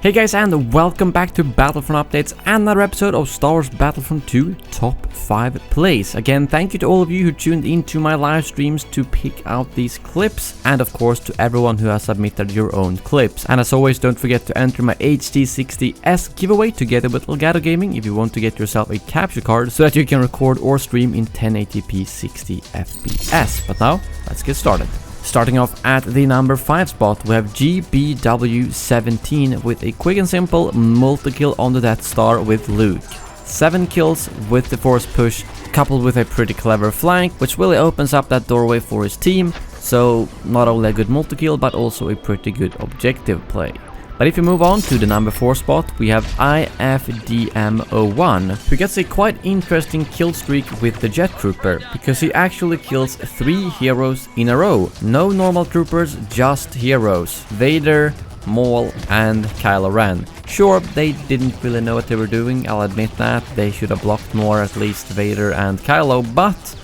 Hey guys, and welcome back to Battlefront Updates, another episode of Star Wars Battlefront 2 Top 5 Plays. Again, thank you to all of you who tuned into my live streams to pick out these clips, and of course to everyone who has submitted your own clips. And as always, don't forget to enter my HD60S giveaway together with Elgato Gaming if you want to get yourself a capture card so that you can record or stream in 1080p 60 FPS. But now, let's get started. Starting off at the number 5 spot, we have GBW17 with a quick and simple multi-kill on the Death Star with Luke. 7 kills with the force push, coupled with a pretty clever flank, which really opens up that doorway for his team, so not only a good multi-kill, but also a pretty good objective play. But if you move on to the number 4 spot, we have IFDM01, who gets a quite interesting kill streak with the Jet Trooper, because he actually kills 3 heroes in a row. No normal troopers, just heroes. Vader, Maul, and Kylo Ren. Sure, they didn't really know what they were doing, I'll admit that. They should have blocked more, at least Vader and Kylo, but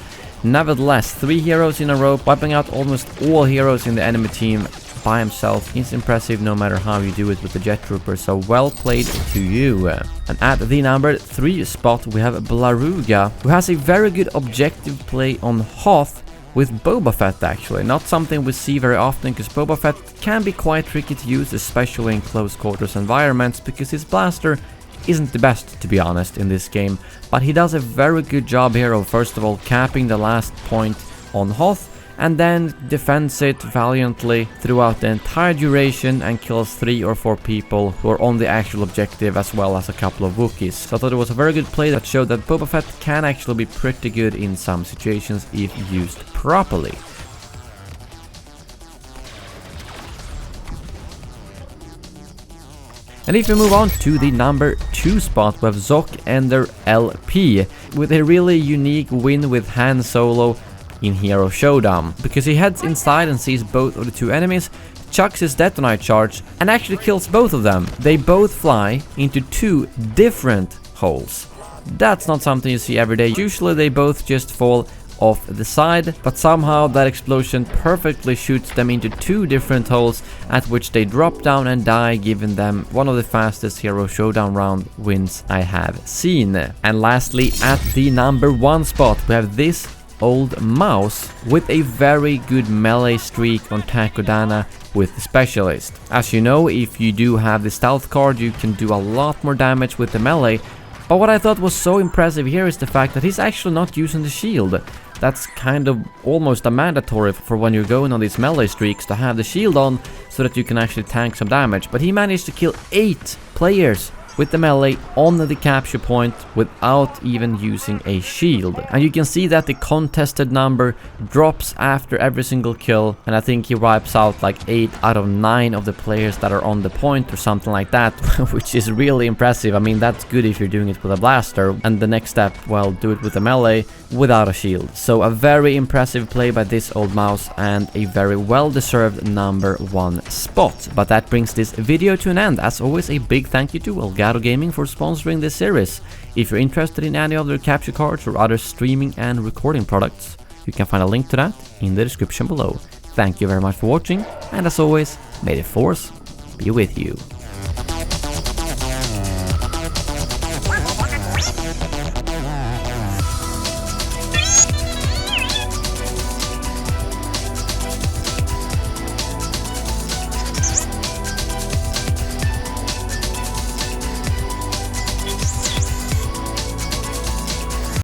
nevertheless, 3 heroes in a row, wiping out almost all heroes in the enemy team by himself is impressive no matter how you do it with the Jet Trooper, so well played to you. And at the number 3 spot we have Blaruga, who has a very good objective play on Hoth with Boba Fett actually. Not something we see very often because Boba Fett can be quite tricky to use, especially in close quarters environments, because his blaster isn't the best, to be honest, in this game. But he does a very good job here of first of all capping the last point on Hoth, and then defends it valiantly throughout the entire duration and kills 3 or 4 people who are on the actual objective, as well as a couple of Wookiees. So I thought it was a very good play that showed that Boba Fett can actually be pretty good in some situations if used properly. And if we move on to the number 2 spot, we have Zok Ender LP with a really unique win with Han Solo in Hero Showdown, because he heads inside and sees both of the 2 enemies, chucks his detonite charge and actually kills both of them. They both fly into 2 different holes. That's not something you see every day. Usually they both just fall off the side, but somehow that explosion perfectly shoots them into 2 different holes, at which they drop down and die, giving them one of the fastest Hero Showdown round wins I have seen. And lastly, at the number 1 spot, we have this OldMouse with a very good melee streak on Kammakargatan with the specialist. As you know, if you do have the stealth card, you can do a lot more damage with the melee. But what I thought was so impressive here is the fact that he's actually not using the shield. That's kind of almost a mandatory for when you're going on these melee streaks to have the shield on so that you can actually tank some damage. But he managed to kill 8 players with the melee on the capture point without even using a shield. And you can see that the contested number drops after every single kill, and I think he wipes out like 8 out of 9 of the players that are on the point or something like that, which is really impressive. I mean, that's good if you're doing it with a blaster, and the next step, well, do it with a melee without a shield. So a very impressive play by this OldMouse and a very well-deserved number 1 spot. But that brings this video to an end. As always, a big thank you to Elgato Gaming for sponsoring this series. If you're interested in any of their capture cards or other streaming and recording products, you can find a link to that in the description below. Thank you very much for watching, and as always, may the Force be with you.